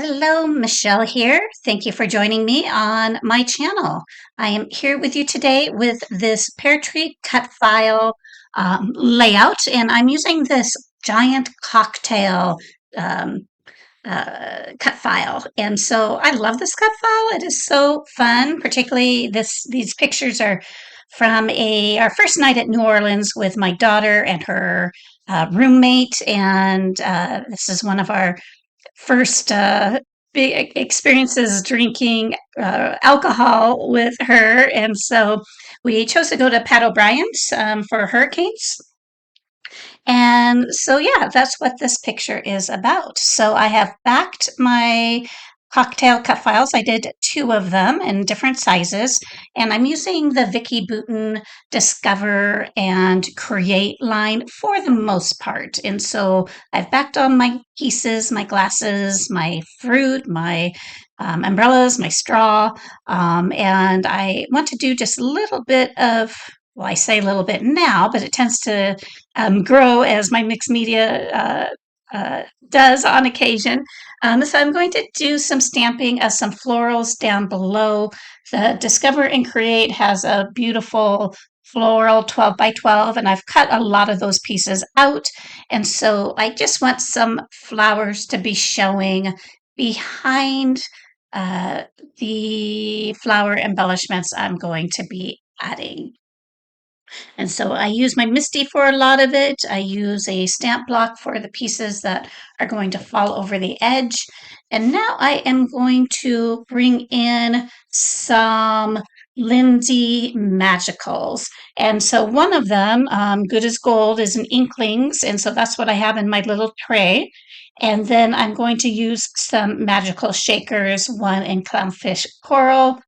Hello, Michelle here. Thank you for joining me on my channel. I am here with you today with this Peartree Cutfile layout, and I'm using this giant cocktail um, cut file. And so I love this cut file. It is so fun, particularly these pictures are from our first night at New Orleans with my daughter and her roommate, and this is one of our first big experiences drinking alcohol with her. And so we chose to go to Pat O'Brien's for hurricanes. And so, yeah, that's what this picture is about. So I have backed my cocktail cut files. I did two of them in different sizes, and I'm using the Vicki Boutin Discover and Create line for the most part. And so I've backed on my pieces, my glasses, my fruit, my umbrellas, my straw, and I want to do just a little bit of, well, I say a little bit now, but it tends to grow as my mixed media does on occasion. So I'm going to do some stamping of some florals down below. The Discover and Create has a beautiful floral 12 by 12, and I've cut a lot of those pieces out. And so I just want some flowers to be showing behind uh, the flower embellishments I'm going to be adding. And so I use my MISTI for a lot of it. I use a stamp block for the pieces that are going to fall over the edge. And now I am going to bring in some Lindsay Magicals. And so one of them, Good as Gold, is an Inklings. And so that's what I have in my little tray. And then I'm going to use some magical shakers, one in Clownfish Coral,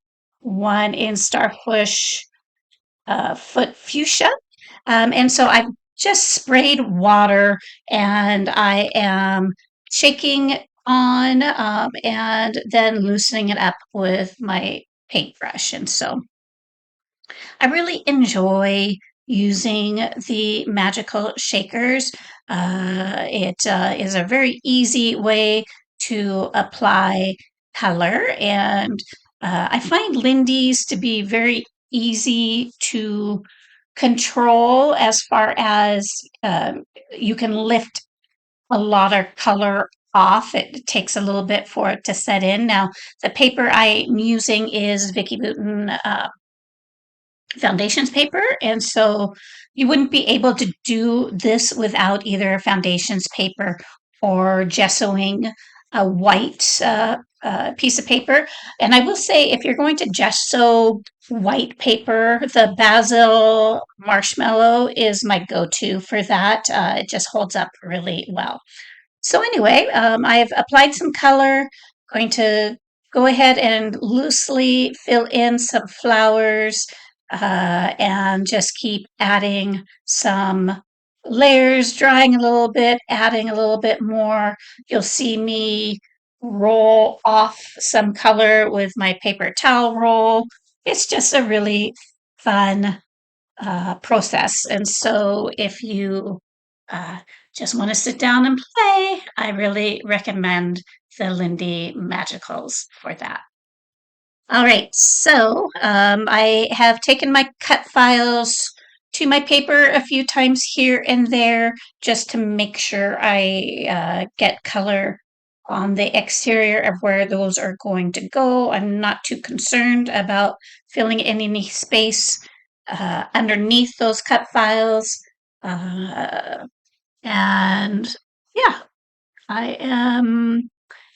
one in Starfish Foot Fuchsia. And so I've just sprayed water and I am shaking on and then loosening it up with my paintbrush. And so I really enjoy using the magical shakers. It is a very easy way to apply color, and I find Lindy's to be very easy to control as far as you can lift a lot of color off. It takes a little bit for it to set in. Now, the paper I'm using is Vicki Boutin foundations paper, and so you wouldn't be able to do this without either foundations paper or gessoing a white piece of paper. And I will say, if you're going to gesso white paper, the basil marshmallow is my go-to for that. It just holds up really well. So anyway, I've applied some color, going to go ahead and loosely fill in some flowers and just keep adding some layers, drying a little bit, adding a little bit more. You'll see me roll off some color with my paper towel roll. It's just a really fun process. And so if you uh, just want to sit down and play, I really recommend the Lindy Magicals for that. All right, so I have taken my cut files to my paper a few times here and there just to make sure I get color on the exterior of where those are going to go. I'm not too concerned about filling in any space underneath those cut files. Uh, and yeah, I am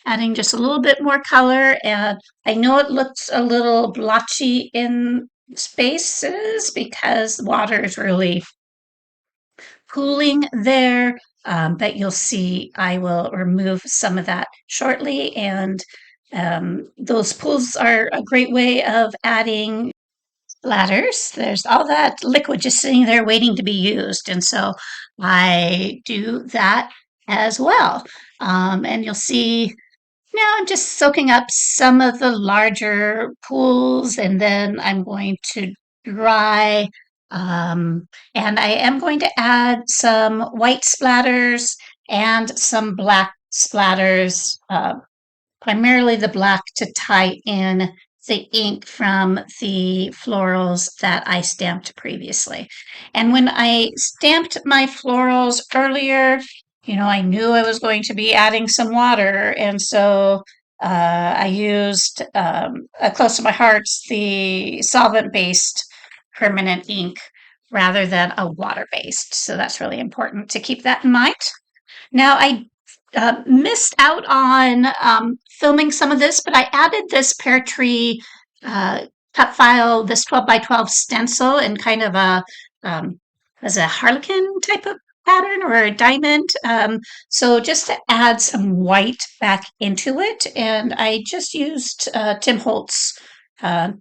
adding just a little bit more color, and I know it looks a little blotchy in spaces because water is really pooling there, but you'll see I will remove some of that shortly, and those pools are a great way of adding splatters. There's all that liquid just sitting there waiting to be used, and so I do that as well. And you'll see now I'm just soaking up some of the larger pools, and then I'm going to dry. And I am going to add some white splatters and some black splatters primarily the black to tie in the ink from the florals that I stamped previously. And when I stamped my florals earlier, I knew I was going to be adding some water, and so I used, close to my heart's the solvent-based permanent ink rather than a water-based. So that's really important to keep that in mind. Now, I missed out on filming some of this, but I added this pear tree cut file, this 12 by 12 stencil in kind of um, as a harlequin type of pattern or a diamond. So just to add some white back into it, and I just used Tim Holtz uh,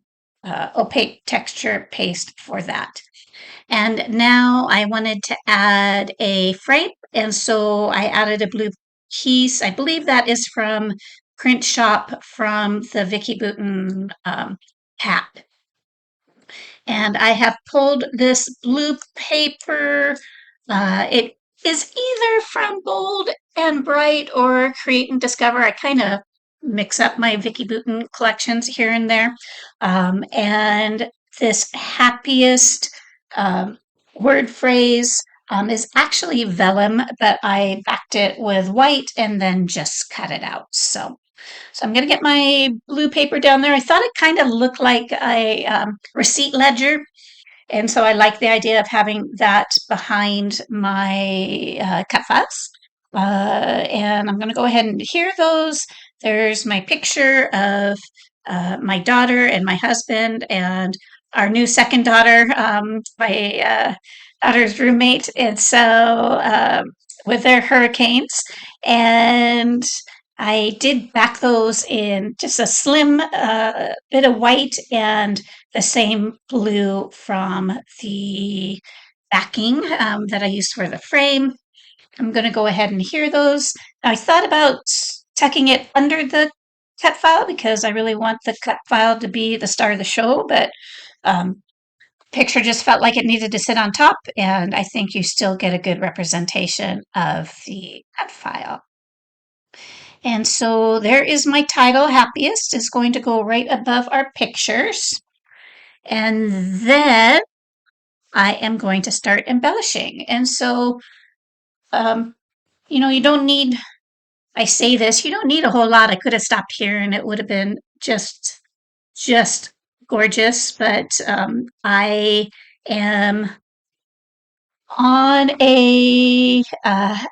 opaque texture paste for that. And now I wanted to add a frame, and so I added a blue piece. I believe that is from Print Shop from the Vicki Boutin hat. And I have pulled this blue paper. It is either from Bold and Bright or Create and Discover. I kind of mix up my Vicki Boutin collections here and there. And this Happiest um, word phrase is actually vellum, but I backed it with white and then just cut it out. So I'm going to get my blue paper down there. I thought it kind of looked like a receipt ledger. And so I like the idea of having that behind my cut files. And I'm going to go ahead and adhere those. There's my picture of my daughter and my husband and our new second daughter, my daughter's roommate. And so with their hurricanes. And I did back those in just a slim bit of white and the same blue from the backing that I used for the frame. I'm going to go ahead and adhere those. Now, I thought about tucking it under the cut file because I really want the cut file to be the star of the show, but picture just felt like it needed to sit on top, and I think you still get a good representation of the cut file. And so there is my title, Happiest, is going to go right above our pictures. And then I am going to start embellishing. And so, you don't need, I say this, you don't need a whole lot. I could have stopped here and it would have been just gorgeous, but I am on a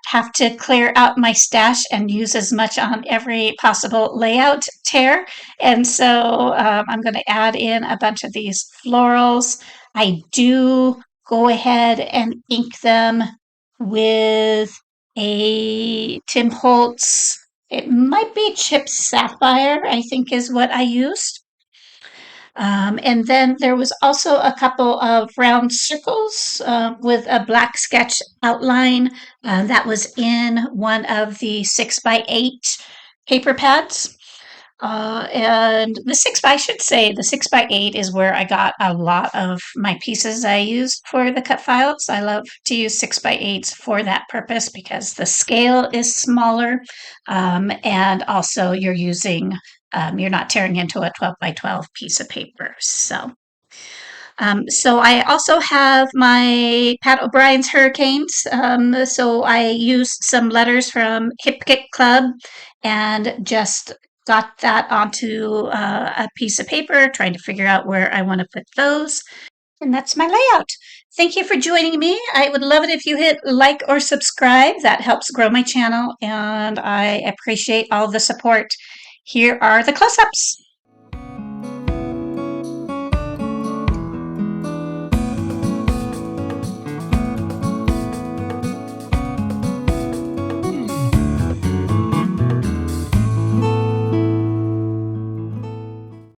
have to clear out my stash and use as much on every possible layout tear. And so I'm going to add in a bunch of these florals. I do go ahead and ink them with a Tim Holtz. It might be Chip Sapphire, I think is what I used. And then there was also a couple of round circles with a black sketch outline that was in one of the 6x8 paper pads. And I should say, the 6x8 is where I got a lot of my pieces I used for the cut files. I love to use 6x8s for that purpose because the scale is smaller, and also you're not tearing into a 12 by 12 piece of paper. So I also have my Pat O'Brien's Hurricanes. So I used some letters from Hip Kick Club and just got that onto a piece of paper, trying to figure out where I want to put those. And that's my layout. Thank you for joining me. I would love it if you hit like or subscribe. That helps grow my channel, and I appreciate all the support. Here are the close-ups.